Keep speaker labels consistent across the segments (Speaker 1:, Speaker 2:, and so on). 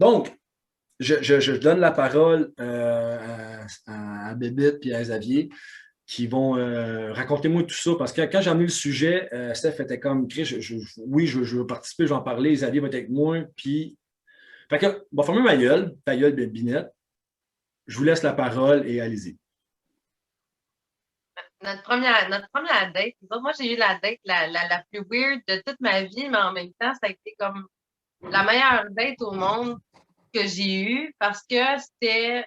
Speaker 1: Donc, je donne la parole à Bébite et à Xavier qui vont raconter moi tout ça. Parce que quand j'ai amené le sujet, Steph était comme, Chris, oui, je veux participer, je vais en parler. Xavier va être avec moi. Puis, fait que, bon, fermez ta gueule, Binette. Je vous laisse la parole et allez-y.
Speaker 2: Notre première date, moi, j'ai eu la date la plus weird de toute ma vie, mais en même temps, ça a été comme la meilleure date au monde que j'ai eue parce que c'était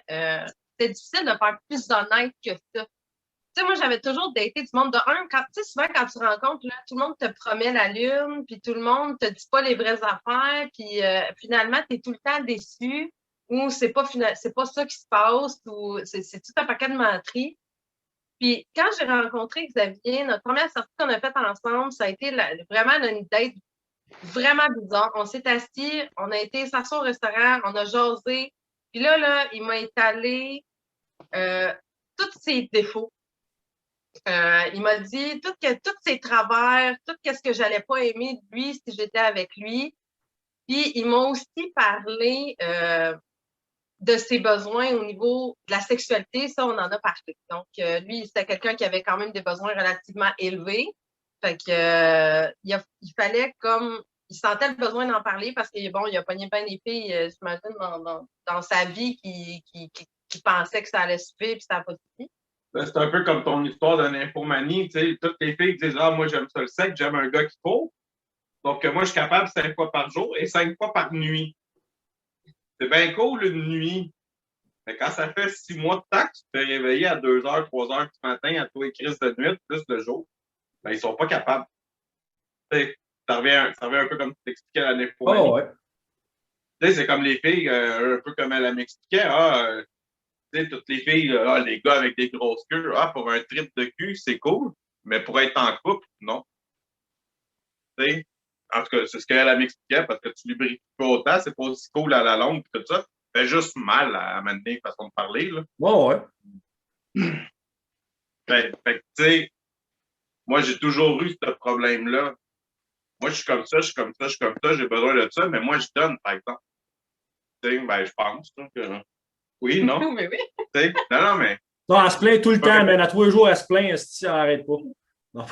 Speaker 2: difficile de faire plus honnête que ça. Tu sais, moi, j'avais toujours daté du monde de un. Tu sais, souvent, quand tu rencontres, là, tout le monde te promet la lune, puis tout le monde te dit pas les vraies affaires, puis finalement, tu es tout le temps déçu, ou c'est pas ça qui se passe, ou c'est tout un paquet de menteries. Puis quand j'ai rencontré Xavier, notre première sortie qu'on a faite ensemble, ça a été vraiment une date vraiment bizarre. On s'est assis, on a été s'asseoir au restaurant, on a jasé. Puis là, il m'a étalé euh, tous ses défauts. Il m'a dit tous ses travers, tout ce que j'allais pas aimer de lui si j'étais avec lui. Puis il m'a aussi parlé de ses besoins au niveau de la sexualité. Ça, on en a parlé. Donc, lui, c'était quelqu'un qui avait quand même des besoins relativement élevés. Fait que il fallait comme il sentait le besoin d'en parler parce que bon, il a pogné bien des filles, j'imagine, dans sa vie qui pensaient que ça allait suffire puis ça n'a pas suffi.
Speaker 3: C'est un peu comme ton histoire de nymphomanie. Tu sais, toutes les filles disent: Ah, moi, j'aime ça le sexe, j'aime un gars qui court. Donc, moi, je suis capable 5 fois par jour et 5 fois par nuit. C'est bien cool une nuit. Mais quand ça fait 6 mois de temps que tu te fais réveiller à 2 heures, 3 heures du matin à tous les crises de nuit, plus de jour, ben, ils sont pas capables. Tu sais, ça revient un peu comme tu t'expliquais la nymphomanie.
Speaker 1: Oh, ouais.
Speaker 3: Tu sais, c'est comme les filles, un peu comme elle m'expliquait. Tu sais, toutes les filles, les gars avec des grosses queues, pour un trip de cul, c'est cool. Mais pour être en couple, non. Tu sais, en tout cas, c'est ce qu'elle m'expliquait parce que tu lubrifies pas autant, c'est pas aussi cool à la longue, tout ça. Ça fait juste mal à mener façon de parler, là.
Speaker 1: Oh, ouais.
Speaker 3: Tu sais, moi, j'ai toujours eu ce problème-là. Moi, je suis comme ça, je suis comme ça, je suis comme ça, j'ai besoin de ça, mais moi, je donne, par exemple. Tu sais, ben, je pense là, que oui, non.
Speaker 2: Mais oui.
Speaker 3: Tu sais, non, mais.
Speaker 1: Non, elle se plaint tout le temps, mais à tous les jours, elle se plaint, si elle n'arrête pas. Non,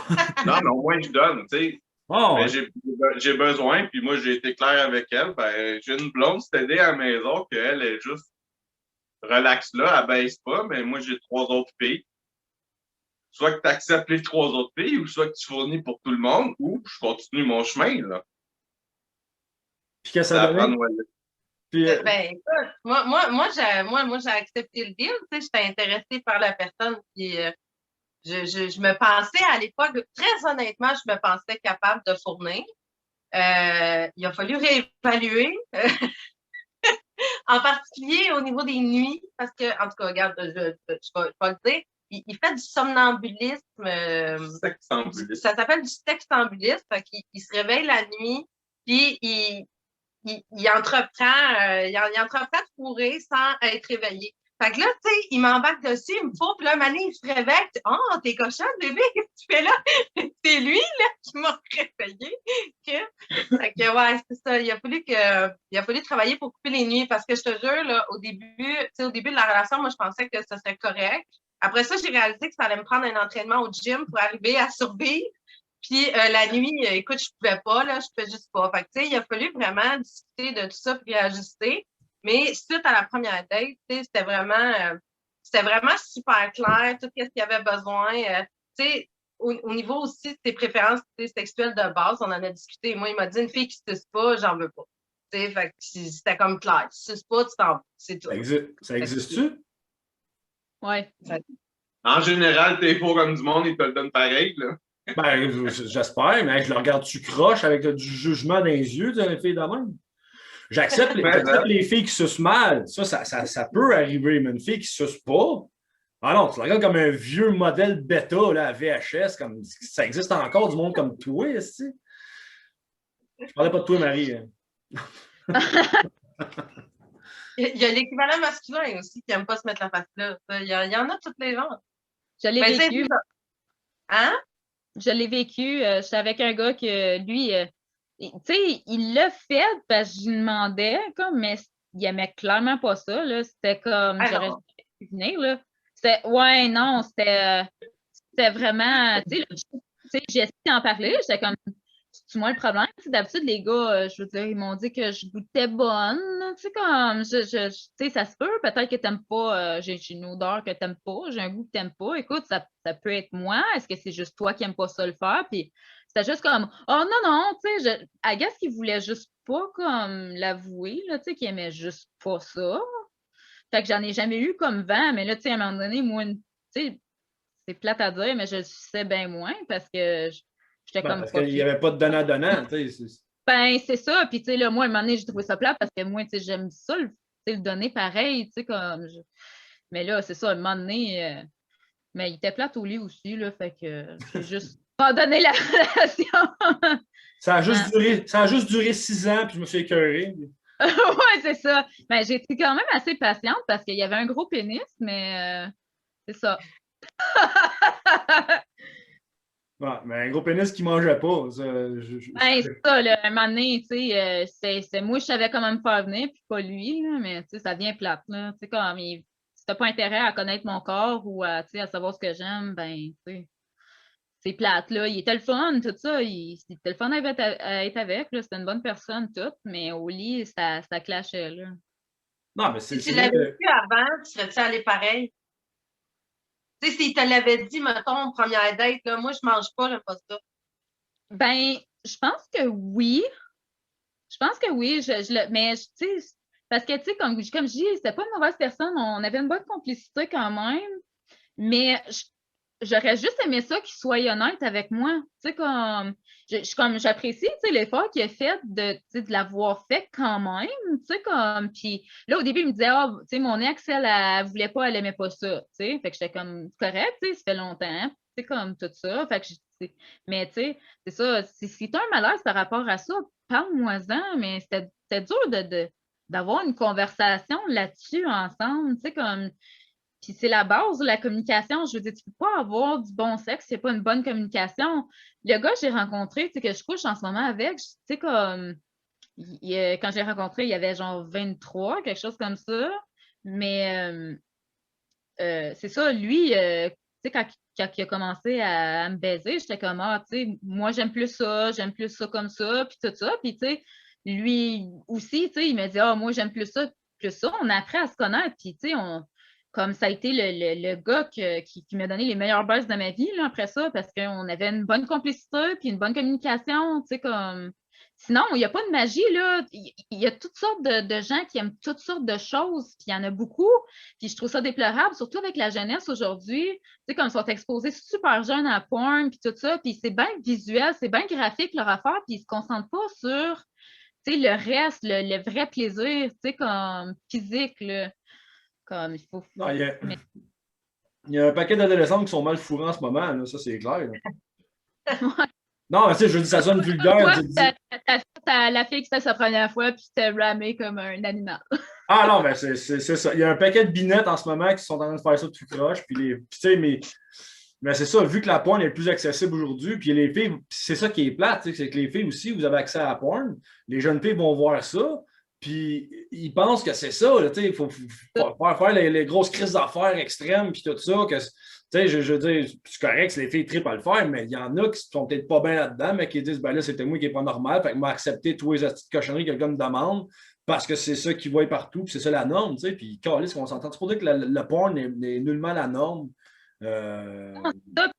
Speaker 3: Non, mais au moins, je donne, tu sais.
Speaker 1: oh,
Speaker 3: Mais
Speaker 1: ouais.
Speaker 3: j'ai besoin, puis moi, j'ai été clair avec elle. Ben, j'ai une blonde, c'est aidée à la maison, qu'elle est juste relax là, elle baisse pas, mais moi, j'ai 3 autres filles. Soit que tu acceptes les 3 autres filles, ou soit que tu fournis pour tout le monde, ou je continue mon chemin, là.
Speaker 1: Puis qu'est-ce que
Speaker 3: C'est
Speaker 1: ça a
Speaker 3: à
Speaker 1: donné?
Speaker 3: prendre ou à laisser.
Speaker 1: Puis,
Speaker 2: Ben, écoute, moi, j'ai accepté le deal, tu sais, j'étais intéressée par la personne, puis je me pensais à l'époque, très honnêtement, je me pensais capable de fournir. Il a fallu réévaluer, en particulier au niveau des nuits, parce que, en tout cas, regarde, je vais le dire, il fait du somnambulisme.
Speaker 3: Sexambulisme.
Speaker 2: Ça s'appelle du sexambulisme. Fait qu'il se réveille la nuit, puis il entreprend de courir sans être réveillé. Fait que là, tu sais, il m'embarque dessus, il me faut, puis là, Mané, il se réveille. Oh, t'es cochon, bébé, qu'est-ce que tu fais là? C'est lui, là, qui m'a réveillé. Fait que, ouais, c'est ça. Il a fallu travailler pour couper les nuits parce que je te jure, là, au début de la relation, moi, je pensais que ça serait correct. Après ça, j'ai réalisé que ça allait me prendre un entraînement au gym pour arriver à survivre. Puis la nuit, écoute, je pouvais pas, là, je pouvais juste pas. Fait que, tu sais, il a fallu vraiment discuter de tout ça puis ajuster. Mais suite à la première date, tu sais, c'était vraiment super clair, tout ce qu'il y avait besoin. Tu sais, au niveau aussi de tes préférences sexuelles de base, on en a discuté. Moi, il m'a dit une fille qui ne suce pas, j'en veux pas. Tu sais, fait que c'était comme clair. Tu suces pas, tu t'en vas. C'est tout.
Speaker 1: ça existe-tu?
Speaker 4: Ouais.
Speaker 3: En général, t'es faux comme du monde, ils te le donnent pareil, là.
Speaker 1: Ben, j'espère, mais je le regarde-tu croche avec du jugement dans les yeux d'une fille de même. J'accepte les filles qui sucent mal. Ça peut arriver, mais une fille qui suce pas. Ah non, tu la regardes comme un vieux modèle bêta là, à VHS, comme ça existe encore du monde comme toi, ici. Je parlais pas de toi, Marie. Hein.
Speaker 2: Il y a l'équivalent masculin aussi qui n'aime pas se mettre la face là. Il y en a toutes les genres.
Speaker 4: Je l'ai vécu.
Speaker 2: Hein?
Speaker 4: Je l'ai vécu. J'étais avec un gars que lui, tu sais, il l'a fait parce que je lui demandais, comme, mais il aimait clairement pas ça, là. C'était comme,
Speaker 2: Ah,
Speaker 4: j'aurais
Speaker 2: non.
Speaker 4: jamais pu venir, là. Ouais, non, c'était vraiment, tu sais, j'essaie d'en parler, j'étais comme, c'est moi le problème. Tu sais, d'habitude, les gars, je veux dire, ils m'ont dit que je goûtais bonne. Tu sais, comme, tu sais, ça se peut. Peut-être que t'aimes pas, j'ai une odeur que t'aimes pas, j'ai un goût que t'aimes pas. Écoute, ça peut être moi. Est-ce que c'est juste toi qui aimes pas ça le faire? Puis c'était juste comme, oh non, non, tu sais, I guess qu'il voulait juste pas, comme, l'avouer, là, tu sais, qu'il aimait juste pas ça. Fait que j'en ai jamais eu comme vent, mais là, tu sais, à un moment donné, moi, tu sais, c'est plate à dire, mais je le sais bien moins parce que j'étais comme
Speaker 1: Parce
Speaker 4: pas
Speaker 1: qu'il n'y
Speaker 4: fière.
Speaker 1: avait pas de donnant-donnant. Tu sais,
Speaker 4: Ben, c'est ça. Puis, tu sais, là, moi, à un moment donné, j'ai trouvé ça plate parce que moi, tu sais, j'aime ça, tu sais, le donner pareil, tu sais, comme. Mais là, c'est ça, à un moment donné, mais il était plate au lit aussi, là, fait que j'ai juste abandonné la relation.
Speaker 1: ça a juste duré 6 ans, puis je me suis écœuré.
Speaker 4: Ouais, c'est ça. Ben, j'ai été quand même assez patiente parce qu'il y avait un gros pénis, mais c'est ça.
Speaker 1: Ouais, mais un gros pénis qui ne mangeait pas.
Speaker 4: Ben, c'est ça, là, un moment donné, tu sais, c'est moi, je savais comment me faire venir, puis pas lui, là, mais tu sais, ça vient plate, là. Tu sais, comme, si t'as pas intérêt à connaître mon corps ou à, tu sais, à savoir ce que j'aime, ben, tu sais, c'est plate, là. Il était le fun, tout ça, c'était le fun à être avec, là. C'était une bonne personne, tout, mais au lit, ça clashait, là.
Speaker 1: Non, mais
Speaker 2: Si
Speaker 1: c'est
Speaker 2: tu
Speaker 1: vrai.
Speaker 2: l'avais vu avant, tu serais-tu allé pareil? Tu sais, s'il te l'avait dit, mettons, première date, là, moi, je mange pas, j'aime pas ça.
Speaker 4: Ben, je pense que oui. Je pense que oui, mais tu sais, parce que tu sais, comme je dis, c'était pas une mauvaise personne, on avait une bonne complicité quand même, mais j'aurais juste aimé ça qu'il soit honnête avec moi. Tu sais, comme j'apprécie, tu sais, l'effort qu'il a fait tu sais, de l'avoir fait quand même, tu sais, comme, puis là, au début, il me disait, ah, tu sais, mon ex, elle voulait pas, elle aimait pas ça, tu sais, fait que j'étais comme, correct, tu sais, ça fait longtemps, tu sais, comme tout ça, fait que, mais tu sais, c'est ça, si t'as un malaise par rapport à ça, parle-moi-en, mais c'était dur d'avoir une conversation là-dessus ensemble, tu sais, comme, puis c'est la base de la communication. Je veux dire, tu peux pas avoir du bon sexe si c'est pas une bonne communication. Le gars que j'ai rencontré, tu sais, que je couche en ce moment avec, tu sais, comme, quand je l'ai rencontré, il y avait genre 23, quelque chose comme ça. Mais c'est ça, lui, tu sais, quand il a commencé à me baiser, j'étais comme, ah, tu sais, moi, j'aime plus ça comme ça, puis tout ça. Puis, tu sais, lui aussi, tu sais, il m'a dit, ah, moi, j'aime plus ça, plus ça. On a appris à se connaître, puis, tu sais, comme ça a été le gars qui m'a donné les meilleures bases de ma vie, là, après ça, parce qu'on avait une bonne complicité, puis une bonne communication, tu sais, comme. Sinon, il n'y a pas de magie, là. Il y a toutes sortes de gens qui aiment toutes sortes de choses, puis il y en a beaucoup. Puis je trouve ça déplorable, surtout avec la jeunesse aujourd'hui. Tu sais, comme ils sont exposés super jeunes à porn, puis tout ça. Puis c'est bien visuel, c'est bien graphique leur affaire, puis ils se concentrent pas sur, tu sais, le reste, le vrai plaisir, tu sais, comme physique, là. Comme il faut.
Speaker 1: Non,
Speaker 4: Mais-
Speaker 1: il y a un paquet d'adolescents qui sont mal fourrés en ce moment, là, ça c'est clair. Là.
Speaker 4: Ouais.
Speaker 1: Non, mais tu sais, je veux dire, ça sonne vulgaire.
Speaker 4: Toi,
Speaker 1: Tu dis,
Speaker 4: t'as la fille qui fait sa première fois, puis t'es ramé comme un animal.
Speaker 1: ah non, mais c'est ça. Il y a un paquet de binettes en ce moment qui sont en train de faire ça tout croche. Puis tu sais, mais c'est ça, vu que la porn est plus accessible aujourd'hui, puis les filles, c'est ça qui est plate, c'est que les filles aussi, vous avez accès à la porn. Les jeunes filles vont voir ça, puis ils pensent que c'est ça. Il faut faire les grosses crises d'affaires extrêmes, puis tout ça. Je veux dire, c'est correct si les filles trippent à le faire, mais il y en a qui sont peut-être pas bien là-dedans, mais qui disent, ben là, c'était moi qui n'est pas normal, fait que m'a accepté tous les petites cochonneries que le gars me demande parce que c'est ça qui voit partout, puis c'est ça la norme, tu sais. Puis, calisse, on s'entend. C'est pour dire que le porn est nullement la norme.
Speaker 4: Non, c'est ça.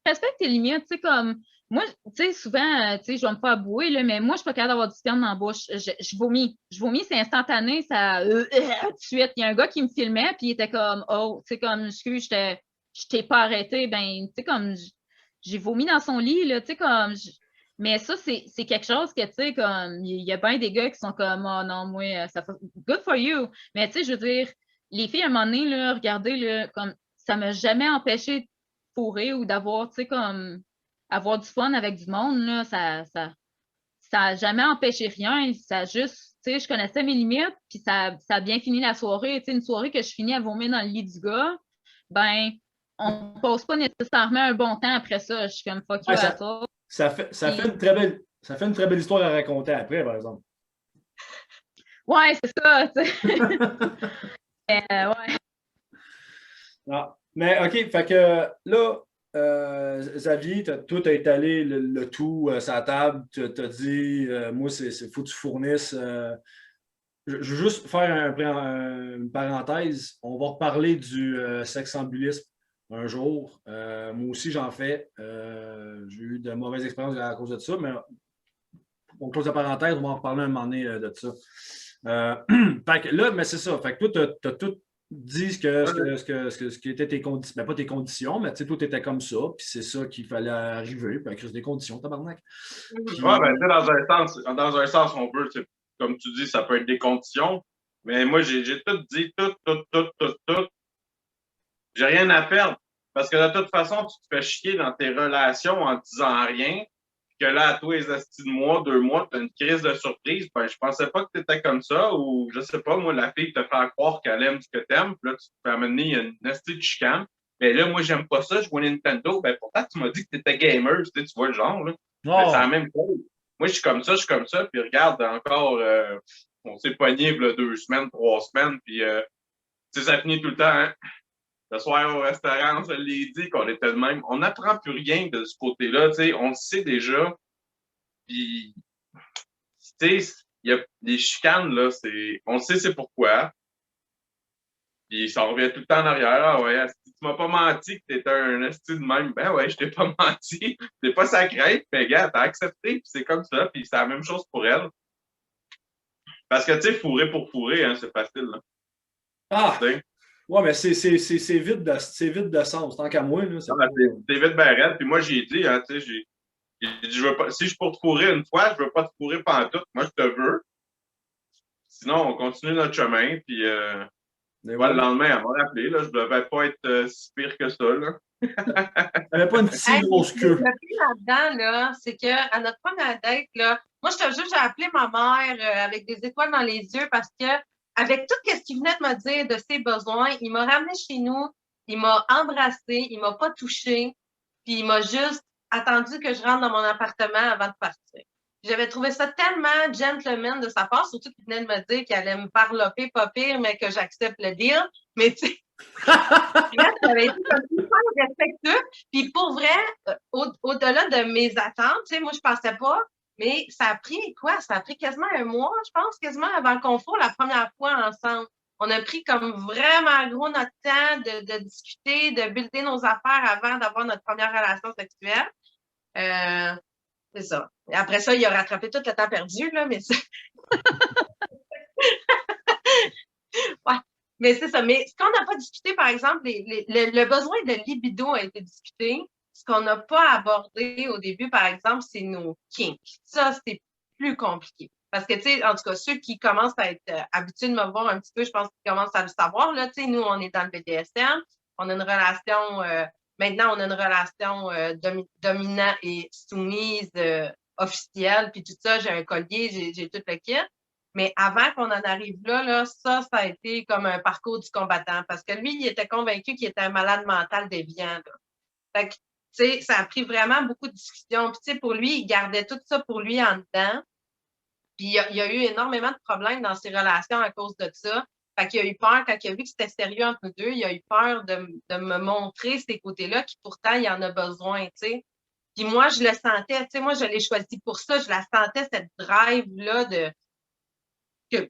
Speaker 4: Respecte tes limites, tu sais, comme. Moi, tu sais, souvent, tu sais, je vais me faire bouer, là, mais moi, je suis pas capable d'avoir du sperme dans la bouche. Je vomis. Je vomis, c'est instantané, ça. Tout de suite. Il y a un gars qui me filmait, puis il était comme, oh, tu sais, comme, excuse, je t'ai pas arrêté. Ben, tu sais, comme, j'ai vomi dans son lit, là, tu sais, comme. Mais ça, c'est quelque chose que, tu sais, comme, il y a bien des gars qui sont comme, oh non, moi, ça fait. Good for you. Mais, tu sais, je veux dire, les filles, à un moment donné, là, regardez, là, comme, ça m'a jamais empêché de fourrer ou d'avoir, tu sais, comme, avoir du fun avec du monde, là, ça a jamais empêché rien. Ça a juste, tu sais, je connaissais mes limites, puis ça a bien fini la soirée. Tu sais, une soirée que je finis à vomir dans le lit du gars, ben, on ne passe pas nécessairement un bon temps après ça. Je suis comme fuck you
Speaker 1: Ouais,
Speaker 4: à ça.
Speaker 1: ça fait une très belle histoire à raconter après, par exemple.
Speaker 4: Ouais, c'est ça, tu sais. Ouais.
Speaker 1: Non. Mais OK, fait que là, Xavier, toi, tu as étalé le tout sur la table. Tu as dit, moi, c'est faut que tu fournisses. Je veux juste faire une parenthèse. On va reparler du sexambulisme un jour. Moi aussi, j'en fais. J'ai eu de mauvaises expériences à cause de ça, mais on close la parenthèse, on va en reparler un moment donné de ça. Fait que là, mais c'est ça. Fait que toi, tu as tout dit ce qui était tes conditions. Ben, pas tes conditions, mais tu sais, tout était comme ça, puis c'est ça qu'il fallait arriver, puis avec des conditions, tabarnak. Puis,
Speaker 3: Ouais, ben, tu sais, dans un sens, on peut, comme tu dis, ça peut être des conditions. Mais moi, j'ai tout dit, tout. J'ai rien à perdre. Parce que de toute façon, tu te fais chier dans tes relations en disant rien. Puis que là, à tous les astis de mois, 2 mois, tu as une crise de surprise. Ben, je pensais pas que tu étais comme ça. Ou je sais pas, moi, la fille te fait croire qu'elle aime ce que t'aimes. Puis là, tu te fais amener une astis de chicane. Mais là, moi, j'aime pas ça, je vois Nintendo. Ben, pourtant, tu m'as dit que tu étais gamer, tu vois le genre, là. Mais c'est la même chose. Moi, je suis comme ça. Puis regarde, encore, on s'est pogné, là, 2 semaines, 3 semaines. Puis, ça finit tout le temps, hein. Le soir au restaurant, on se l'est dit qu'on était de même. On n'apprend plus rien de ce côté-là, tu sais, on le sait déjà. Puis, tu sais, il y a des chicanes, là, on sait c'est pourquoi. Puis ça revient tout le temps en arrière. Ah ouais, asti, tu m'as pas menti que t'étais un esti de même. Ben ouais, je t'ai pas menti. T'es pas sacré. Mais gars, t'as accepté, puis c'est comme ça. Puis c'est la même chose pour elle. Parce que, tu sais, fourrer pour fourrer, hein, c'est facile, là.
Speaker 1: ah!
Speaker 3: Tu sais.
Speaker 1: Ouais, mais c'est vide de sens, tant qu'à moi. Là,
Speaker 3: Ah, c'est vite ben raide. Puis moi, j'ai dit, hein, tu sais, j'ai dit, je veux pas, si je peux te fourrer une fois, je veux pas te fourrer pendant tout. Moi, je te veux. Sinon, on continue notre chemin. Puis,
Speaker 1: mais
Speaker 3: le
Speaker 1: ouais.
Speaker 3: lendemain, elle m'a rappelé. Là, je devais pas être si pire que ça. Là.
Speaker 1: T'avais pas une si
Speaker 2: Hey,
Speaker 1: grosse
Speaker 2: le
Speaker 1: queue.
Speaker 2: pire là-dedans, là, c'est qu'à notre première date, là, moi, je te jure, j'ai appelé ma mère avec des étoiles dans les yeux parce que, avec tout ce qu'il venait de me dire de ses besoins, il m'a ramené chez nous, il m'a embrassé, il m'a pas touché, puis il m'a juste attendu que je rentre dans mon appartement avant de partir. J'avais trouvé ça tellement gentleman de sa part, surtout qu'il venait de me dire qu'il allait me parloper, pas pire, mais que j'accepte le deal. Mais tu sais, ça avait été comme hyper respectueux. Puis pour vrai, au-delà de mes attentes, tu sais, moi, je pensais pas, mais ça a pris quoi? Ça a pris quasiment un mois, je pense, quasiment avant qu'on fasse la première fois ensemble. On a pris comme vraiment gros notre temps de discuter, de builder nos affaires avant d'avoir notre première relation sexuelle. Euh, c'est ça. Et après ça, il a rattrapé tout le temps perdu, là, mais c'est... ouais. Mais c'est ça. Mais ce qu'on n'a pas discuté, par exemple, le besoin de libido a été discuté. Ce qu'on n'a pas abordé au début, par exemple, c'est nos kinks. Ça, c'est plus compliqué. Parce que, tu sais, en tout cas, ceux qui commencent à être habitués de me voir un petit peu, je pense qu'ils commencent à le savoir. Là, tu sais, nous, on est dans le BDSM. On a une relation, maintenant, on a une relation dominant et soumise officielle. Puis tout ça, j'ai un collier, j'ai tout le kit. Mais avant qu'on en arrive là, ça a été comme un parcours du combattant. Parce que lui, il était convaincu qu'il était un malade mental déviant. Là. Fait que, tu sais, ça a pris vraiment beaucoup de discussions. Puis, tu sais, pour lui, il gardait tout ça pour lui en dedans. Puis, il y a eu énormément de problèmes dans ses relations à cause de ça. Fait qu'il a eu peur, quand il a vu que c'était sérieux entre nous deux, il a eu peur de me montrer ces côtés-là, qui pourtant, il en a besoin, tu sais. Puis moi, je le sentais, tu sais, moi, je l'ai choisi pour ça. Je la sentais, cette drive-là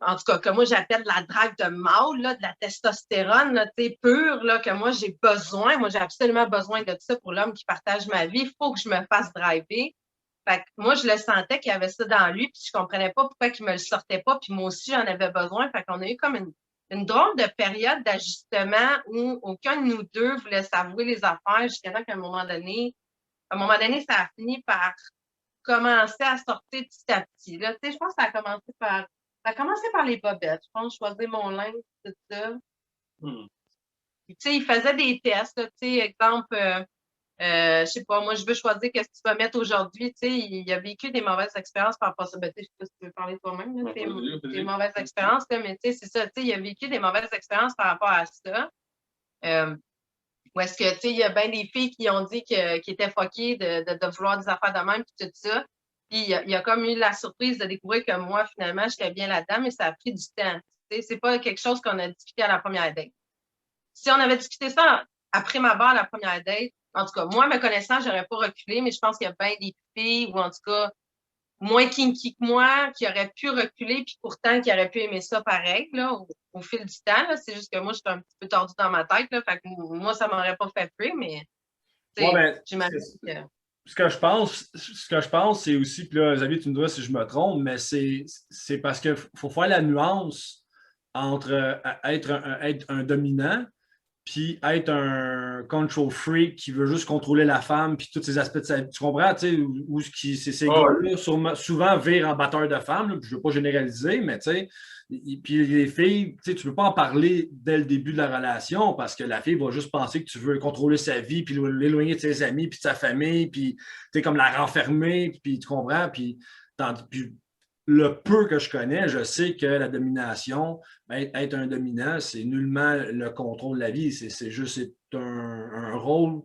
Speaker 2: en tout cas, que moi j'appelle la drive de mâle, là, de la testostérone, là, pure, là, que moi j'ai besoin. Moi, j'ai absolument besoin de ça pour l'homme qui partage ma vie. Il faut que je me fasse driver. Fait que moi, je le sentais qu'il y avait ça dans lui, puis je comprenais pas pourquoi il me le sortait pas, puis moi aussi, j'en avais besoin. Fait qu'on a eu comme une drôle de période d'ajustement où aucun de nous deux voulait s'avouer les affaires jusqu'à temps qu'à un moment donné, ça a fini par commencer à sortir petit à petit. Là. Je pense que ça a commencé par les bobettes. Je pense choisir mon linge, tout ça. Puis, il faisait des tests. Là, exemple, je sais pas, moi, je veux choisir qu'est-ce que tu vas mettre aujourd'hui. Il a vécu des mauvaises expériences par rapport à ça. Ben, je sais pas si tu veux parler toi-même, là, des mauvaises expériences, là, mais c'est ça. Il a vécu des mauvaises expériences par rapport à ça. Ou est-ce que, il y a bien des filles qui ont dit qu'ils étaient fuckées de vouloir des affaires de même, puis tout ça. Puis il a comme eu la surprise de découvrir que moi, finalement, j'étais bien là-dedans, mais ça a pris du temps. C'est pas quelque chose qu'on a discuté à la première date. Si on avait discuté ça après ma barre, la première date, en tout cas, moi, me connaissant, j'aurais pas reculé, mais je pense qu'il y a bien des filles, ou en tout cas, moins kinky que moi, qui auraient pu reculer, puis pourtant qui auraient pu aimer ça pareil, là, au fil du temps. C'est juste que moi, je suis un petit peu tordue dans ma tête, là, fait que moi, ça m'aurait pas fait peur, mais j'imagine que...
Speaker 1: Ce que je pense, c'est aussi, puis là, Xavier, tu me diras si je me trompe, mais c'est parce qu'il faut faire la nuance entre être un dominant puis être un control freak qui veut juste contrôler la femme puis tous ces aspects de sa vie. Tu comprends, tu sais, où ces gars-là souvent virent en batteur de femmes, là, je ne veux pas généraliser, mais tu sais, puis les filles, tu ne peux pas en parler dès le début de la relation parce que la fille va juste penser que tu veux contrôler sa vie puis l'éloigner de ses amis puis de sa famille puis tu sais, comme la renfermer, puis tu comprends, puis le peu que je connais, je sais que la domination, être un dominant, c'est nullement le contrôle de la vie. C'est juste un rôle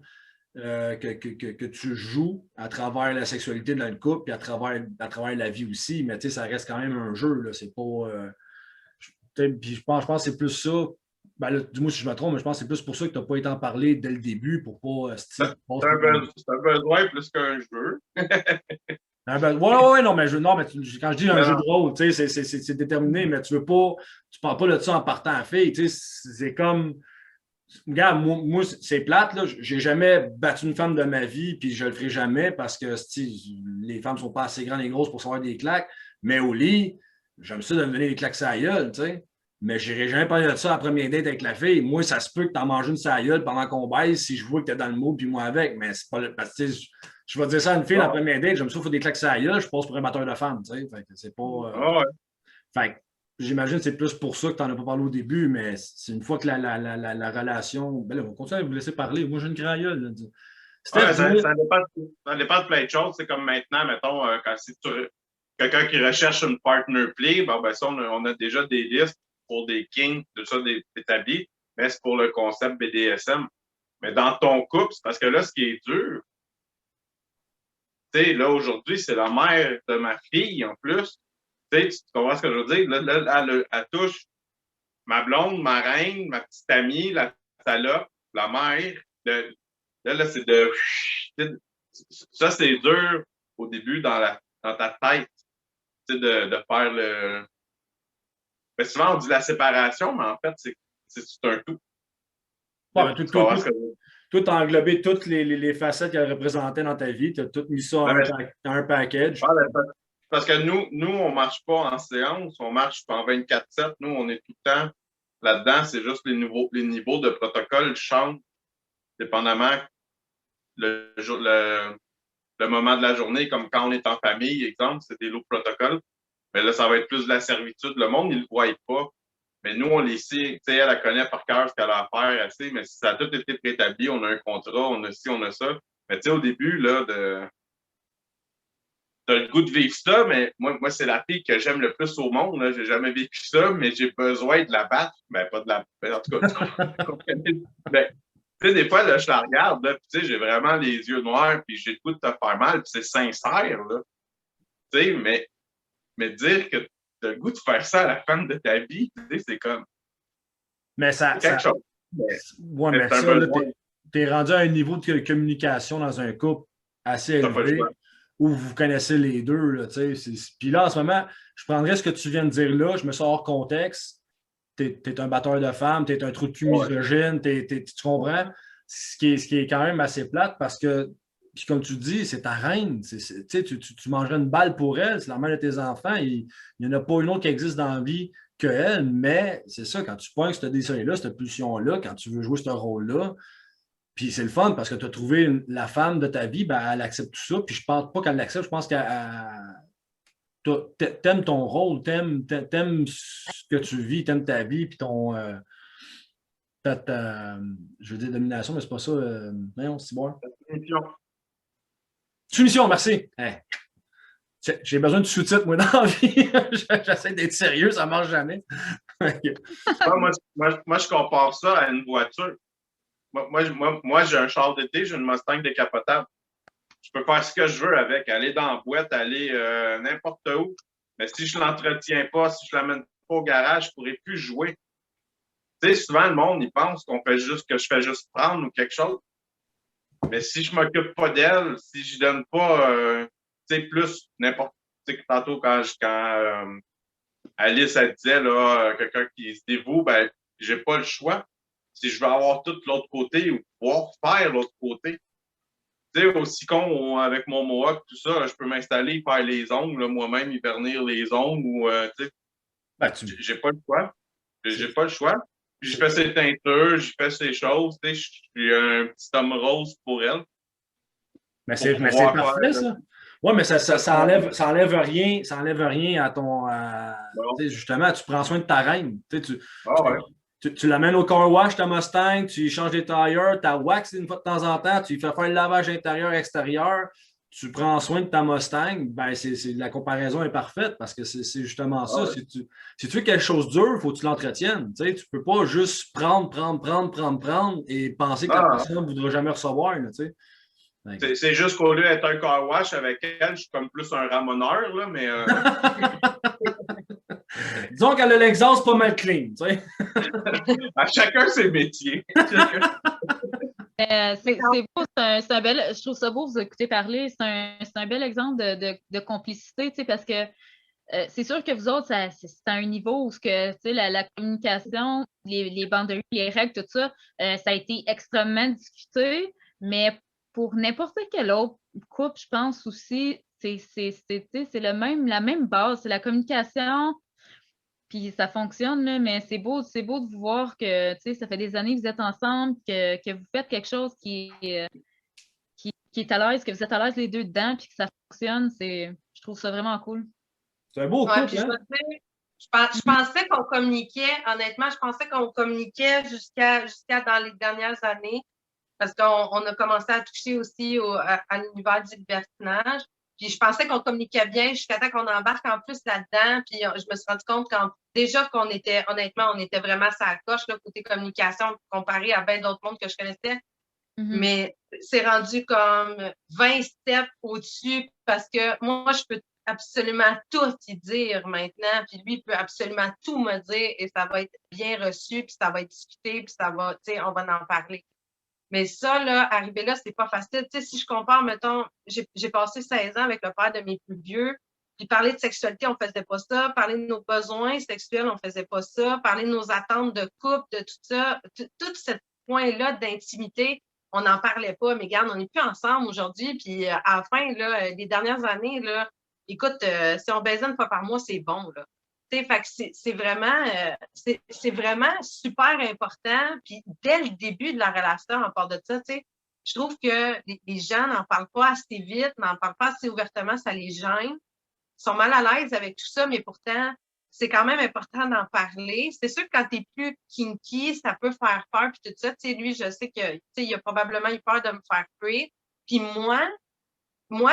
Speaker 1: que tu joues à travers la sexualité dans le couple et à travers la vie aussi. Mais tu sais, ça reste quand même un jeu. Là. C'est pas. Puis je pense que c'est plus ça. Ben là, dis-moi si je me trompe, mais je pense que c'est plus pour ça que tu n'as pas été en parler dès le début pour pas.
Speaker 3: C'est un besoin plus qu'un jeu.
Speaker 1: Oui, non, mais quand je dis un jeu de rôle, c'est déterminé, mais tu parles pas de ça en partant à fille. C'est comme. Regarde, moi c'est plate, là. J'ai jamais battu une femme de ma vie, puis je le ferai jamais parce que les femmes sont pas assez grandes et grosses pour savoir des claques. Mais au lit, j'aime ça de me donner des claques sur la gueule, tu sais. Mais je n'irai jamais parler de ça à la première date avec la fille. Moi, ça se peut que tu en manges une sur la gueule pendant qu'on baise si je vois que tu es dans le mot, puis moi avec. Mais c'est pas parce que je vais dire ça à une fille la première date, j'aime ça, il faut des claques sur la gueule, je passe pour un batteur de femmes, tu sais. Fait que c'est pas. Fait que j'imagine que c'est plus pour ça que tu n'en as pas parlé au début, mais c'est une fois que la relation. Ben là, on continue à vous laisser parler. Moi, j'ai une grailleule.
Speaker 3: Ça dépend de plein de choses. C'est comme maintenant, mettons, quand c'est quelqu'un qui recherche une partner play, ben ça, on a déjà des listes pour des kings, tout ça établis, mais c'est pour le concept BDSM. Mais dans ton couple, c'est parce que là, ce qui est dur, tu sais, là, aujourd'hui, c'est la mère de ma fille, en plus. Tu comprends ce que je veux dire? Là, elle touche ma blonde, ma reine, ma petite amie, la salope, la mère. Là, c'est de... Ça, c'est dur au début dans ta tête, de faire le... Mais souvent, on dit la séparation, mais en fait, c'est un tout.
Speaker 1: Ouais, tout a englobé toutes les facettes qu'elle représentait dans ta vie. Tu as tout mis ça dans un package.
Speaker 3: Parce que nous, on ne marche pas en séance, on marche en 24/7. Nous, on est tout le temps là-dedans. C'est juste les niveaux de protocole changent dépendamment le moment de la journée, comme quand on est en famille, exemple, c'est des lots de protocole. Mais là, ça va être plus de la servitude. Le monde, il ne le voit pas. Mais nous, on les sait. Tu sais, elle connaît par cœur ce qu'elle a à faire. Elle sait, mais ça a tout été préétabli. On a un contrat, on a ci, on a ça. Mais tu sais, au début, là, t'as le goût de vivre ça, mais moi c'est la fille que j'aime le plus au monde. Là. J'ai jamais vécu ça, mais j'ai besoin de la battre. Ben, pas de la... En tout cas, ben, tu sais, des fois, là, je la regarde, là, puis j'ai vraiment les yeux noirs, puis j'ai le goût de te faire mal, puis c'est sincère, là. Tu sais, mais dire que tu as le goût de faire ça à la femme de ta vie, c'est comme...
Speaker 1: Mais ça...
Speaker 3: quelque chose.
Speaker 1: Ouais, mais ça, t'es rendu à un niveau de communication dans un couple assez élevé où vous connaissez les deux. Là, puis là, en ce moment, je prendrais ce que tu viens de dire là, je me sors hors contexte. T'es un batteur de femmes, t'es un trou de cul misogyne, tu comprends? Ce qui est quand même assez plate parce que, puis comme tu dis, c'est ta reine. Tu mangerais une balle pour elle, c'est la mère de tes enfants. Il n'y en a pas une autre qui existe dans la vie qu'elle, mais c'est ça, quand tu pognes ce désir-là, cette pulsion-là, quand tu veux jouer ce rôle-là, puis c'est le fun parce que tu as trouvé la femme de ta vie, ben, elle accepte tout ça. Puis je ne pense pas qu'elle l'accepte, je pense qu'elle t'aimes ton rôle, t'aimes ce que tu vis, t'aimes ta vie, puis ton. Je veux dire domination, mais c'est pas ça. Non, c'est bon. Soumission, merci. Hey. J'ai besoin de sous-titres, moi, dans la vie. J'essaie d'être sérieux, ça ne marche jamais.
Speaker 3: moi, je compare ça à une voiture. Moi j'ai un char d'été, j'ai une Mustang décapotable. je peux faire ce que je veux avec, aller dans la boîte, aller n'importe où. Mais si je ne l'entretiens pas, si je ne l'amène pas au garage, je ne pourrai plus jouer. Tu sais, souvent, le monde, il pense que je fais juste prendre ou quelque chose. Mais si je ne m'occupe pas d'elle, si je ne donne pas, tu sais, plus n'importe, tu sais, tantôt quand Alice, elle disait, là, quelqu'un qui se dévoue, ben, j'ai pas le choix. Si je veux avoir tout l'autre côté ou pouvoir faire l'autre côté. Tu sais, aussi con, avec mon mohawk, tout ça, je peux m'installer, faire les ongles, moi-même, y vernir les ongles ou, tu sais,
Speaker 1: Ben,
Speaker 3: j'ai pas le choix. J'ai pas le choix. Puis je fais ses teintures, je fais ses choses, tu sais, je suis un petit homme rose pour elle.
Speaker 1: Mais c'est parfait, ça. Oui, mais ça enlève rien à ton. Tu sais, justement, tu prends soin de ta reine. Tu l'amènes au car wash, ta Mustang, tu lui changes les tires, tu wax une fois de temps en temps, tu lui fais faire le lavage intérieur-extérieur, tu prends soin de ta Mustang, ben la comparaison est parfaite parce que c'est justement ça. Si tu veux quelque chose de dur, il faut que tu l'entretiennes. Tu ne peux pas juste prendre et penser que la personne ne voudra jamais recevoir. Tu sais.
Speaker 3: C'est juste qu'au lieu d'être un car wash avec elle, je suis comme plus un ramoneur, là, mais.
Speaker 1: Disons qu'elle a l'exhaust pas mal clean, tu sais.
Speaker 3: À chacun ses métiers.
Speaker 4: C'est beau, c'est un bel. Je trouve ça beau de vous écouter parler. C'est un bel exemple de complicité, tu sais, parce que c'est sûr que vous autres, c'est à un niveau où la communication, les banderies, les règles, tout ça, ça a été extrêmement discuté, mais pour n'importe quel autre couple, je pense aussi, c'est la même base, c'est la communication, puis ça fonctionne, là, mais c'est beau de vous voir que ça fait des années que vous êtes ensemble, que vous faites quelque chose qui est à l'aise, que vous êtes à l'aise les deux dedans, puis que ça fonctionne. Je trouve ça vraiment cool.
Speaker 1: C'est un beau couple, hein?
Speaker 2: Je pensais qu'on communiquait, honnêtement, je pensais qu'on communiquait jusqu'à dans les dernières années, parce qu'on a commencé à toucher aussi à l'univers du libertinage. Puis je pensais qu'on communiquait bien jusqu'à temps qu'on embarque en plus là-dedans. Puis je me suis rendu compte déjà qu'on était, honnêtement, on était vraiment sur la coche, là, côté communication, comparé à bien d'autres mondes que je connaissais. Mm-hmm. Mais c'est rendu comme 20 steps au-dessus parce que moi, je peux absolument tout y dire maintenant, puis lui peut absolument tout me dire et ça va être bien reçu, puis ça va être discuté, puis ça va, tu sais, on va en parler. Mais ça, là, arriver là, c'est pas facile. Tu sais, si je compare, mettons, j'ai passé 16 ans avec le père de mes plus vieux, puis parler de sexualité, on faisait pas ça. Parler de nos besoins sexuels, on faisait pas ça. Parler de nos attentes de couple, de tout ça, tout ce point-là d'intimité, on n'en parlait pas. Mais regarde, on n'est plus ensemble aujourd'hui, puis à la fin, là, les dernières années, là, écoute, si on baisait une fois par mois, c'est bon, là. Fait que c'est vraiment super important. Puis dès le début de la relation, en part de ça, je trouve que les gens n'en parlent pas assez vite, n'en parlent pas assez ouvertement, ça les gêne. Ils sont mal à l'aise avec tout ça, mais pourtant, c'est quand même important d'en parler. C'est sûr que quand tu es plus kinky, ça peut faire peur, puis tout ça. Lui, je sais qu'il a probablement eu peur de me faire cuire. Puis moi,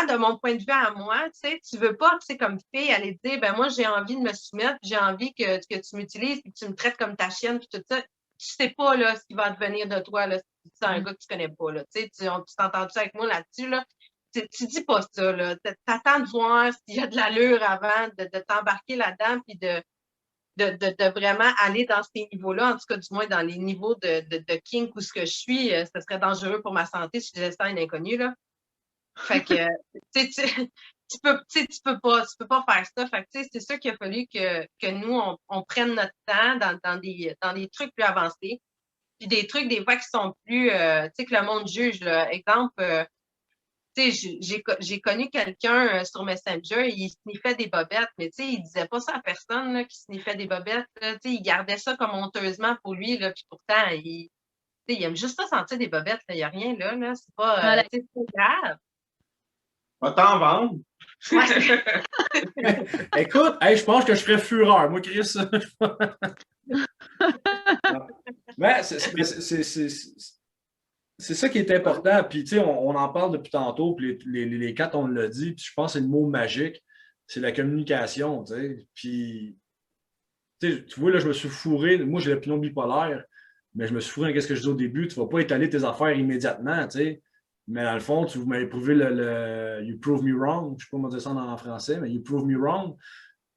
Speaker 2: de mon point de vue à moi, tu veux pas, comme fille, aller dire, ben moi, j'ai envie de me soumettre, j'ai envie que tu m'utilises, puis que tu me traites comme ta chienne, puis tout ça. Tu sais pas, là, ce qui va advenir de toi, là, si c'est un gars que tu connais pas, là. Tu t'entends-tu avec moi là-dessus, là? Tu dis pas ça, là. T'attends de voir s'il y a de l'allure avant de t'embarquer là-dedans, puis de vraiment aller dans ces niveaux-là, en tout cas, du moins, dans les niveaux de kink où ce que je suis, ça serait dangereux pour ma santé si je laissais un inconnu, là. Fait que, tu peux pas faire ça. Fait que, c'est sûr qu'il a fallu que nous, on prenne notre temps dans des trucs plus avancés. Puis des trucs, des fois, qui sont plus, que le monde juge, là. Exemple, j'ai connu quelqu'un sur Messenger, il sniffait des bobettes, mais il disait pas ça à personne, là, qui sniffait des bobettes, là. Il gardait ça comme honteusement pour lui, là. Puis pourtant, il aime juste ça sentir des bobettes, il n'y a rien là. C'est pas, c'est grave.
Speaker 3: Va t'en vendre.
Speaker 1: Écoute, je pense que je ferais fureur. Moi, Chris. Mais c'est ça qui est important. Puis, tu sais, on en parle depuis tantôt, puis les quatre, on l'a dit. Puis, je pense que c'est le mot magique. C'est la communication, tu sais. Puis, tu vois, là, je me suis fourré. Moi, j'ai l'opinion bipolaire, mais je me suis fourré dans ce que je disais au début. Tu ne vas pas étaler tes affaires immédiatement, tu sais. Mais dans le fond, vous m'avez prouvé You prove me wrong. Je ne sais pas comment dire ça en français, mais you prove me wrong.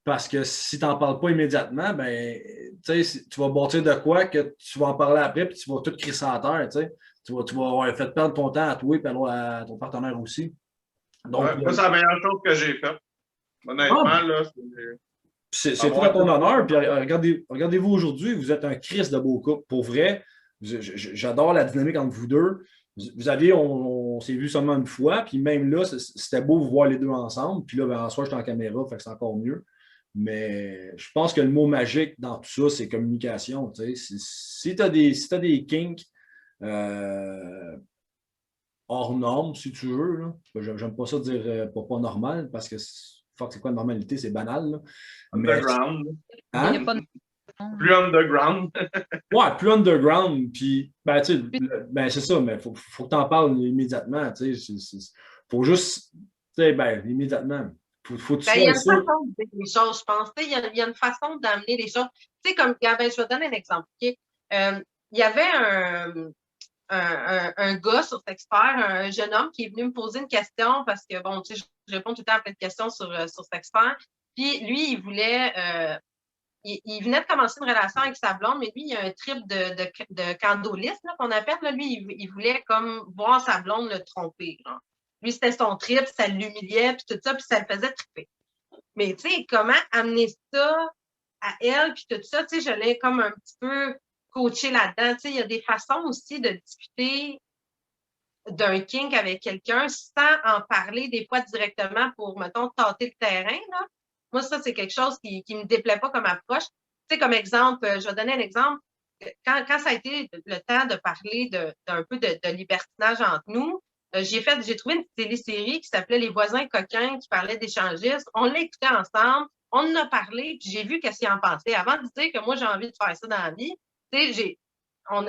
Speaker 1: Parce que si tu n'en parles pas immédiatement, ben, tu vas bâtir de quoi que tu vas en parler après, puis tu vas tout crisser à terre. Tu vas avoir fait perdre ton temps à toi et à ton partenaire aussi. Donc,
Speaker 3: moi, c'est la meilleure chose que j'ai faite. Honnêtement, là,
Speaker 1: c'est tout à ton honneur. Puis regardez-vous aujourd'hui, vous êtes un Christ de beau couple. Pour vrai, j'adore la dynamique entre vous deux. Vous aviez, on s'est vu seulement une fois, puis même là, c'était beau vous voir les deux ensemble. Puis là, ben, en soi, j'étais en caméra, fait que c'est encore mieux. Mais je pense que le mot magique dans tout ça, c'est communication. Si tu as des kinks hors normes, si tu veux, là, j'aime pas ça dire pas normal, parce que c'est quoi la normalité, c'est banal. Là.
Speaker 3: Underground.
Speaker 1: Hein?
Speaker 4: Il y a pas de...
Speaker 3: Plus underground.
Speaker 1: Ouais, plus underground. Puis, ben, tu sais, c'est ça, mais faut que tu en parles immédiatement. Tu sais, faut juste, tu sais, ben, immédiatement. Faut que tu
Speaker 2: il y a une
Speaker 1: sois sûr.
Speaker 2: façon de dire les choses, je pense. Il y a une façon d'amener les choses. Tu sais, comme, je vais te donner un exemple. Okay? Il y avait un gars sur Sexpert, un jeune homme qui est venu me poser une question parce que, bon, tu sais, je réponds tout le temps à plein de questions sur Sexpert. Puis, lui, il voulait... il venait de commencer une relation avec sa blonde, mais lui, il a un trip de candolisme qu'on appelle. Là. Lui, il voulait comme voir sa blonde le tromper. Genre. Lui, c'était son trip, ça l'humiliait, puis tout ça, puis ça le faisait triper. Mais tu sais, comment amener ça à elle, puis tout ça, tu sais, je l'ai comme un petit peu coaché là-dedans. Tu sais, il y a des façons aussi de discuter d'un kink avec quelqu'un sans en parler des fois directement pour, mettons, tâter le terrain, là. Moi, ça, c'est quelque chose qui ne me déplaît pas comme approche. Tu sais, comme exemple, je vais donner un exemple. Quand ça a été le temps de parler d'un peu de libertinage entre nous, j'ai trouvé une télésérie qui s'appelait Les voisins coquins qui parlait d'échangistes. On l'a écouté ensemble, on en a parlé, puis j'ai vu qu'est-ce qu'il en pensait. Avant de dire que moi, j'ai envie de faire ça dans la vie, tu sais,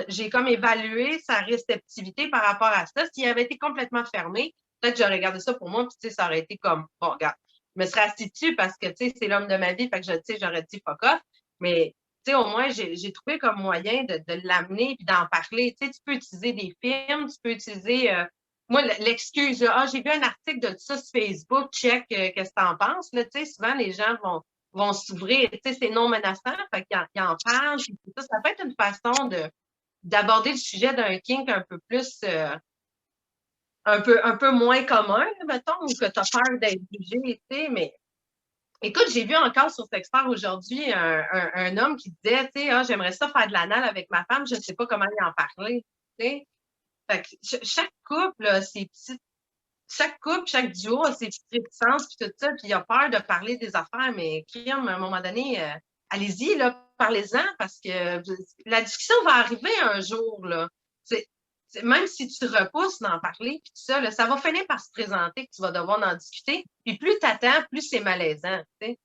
Speaker 2: j'ai comme évalué sa réceptivité par rapport à ça. S'il avait été complètement fermé, peut-être que j'aurais gardé ça pour moi, puis tu sais, ça aurait été comme, bon, regarde, je me serais assis dessus parce que, tu sais, c'est l'homme de ma vie, fait que, tu sais, j'aurais dit fuck off. Mais, tu sais, au moins, j'ai trouvé comme moyen de l'amener puis d'en parler. Tu sais, tu peux utiliser des films, tu peux utiliser... moi, l'excuse, j'ai vu un article de ça sur Facebook, check, qu'est-ce que t'en penses? Là, tu sais, souvent, les gens vont s'ouvrir. Tu sais, c'est non menaçant, fait qu'ils en parlent. Ça peut être une façon d'aborder le sujet d'un kink un peu plus... un peu moins commun, mettons, ou que tu as peur d'être jugé, tu sais, mais écoute, j'ai vu encore sur Sexpert aujourd'hui un homme qui disait, tu sais, j'aimerais ça faire de l'anal avec ma femme, je ne sais pas comment y en parler, tu sais. Fait que chaque couple, chaque couple, chaque duo a ses petites réticences, puis tout ça, puis il a peur de parler des affaires, mais crime, à un moment donné, allez-y, là, parlez-en, parce que la discussion va arriver un jour, là. Même si tu repousses d'en parler, puis tout ça, là, ça va finir par se présenter que tu vas devoir en discuter. Puis plus tu attends, plus c'est malaisant. Tu sais.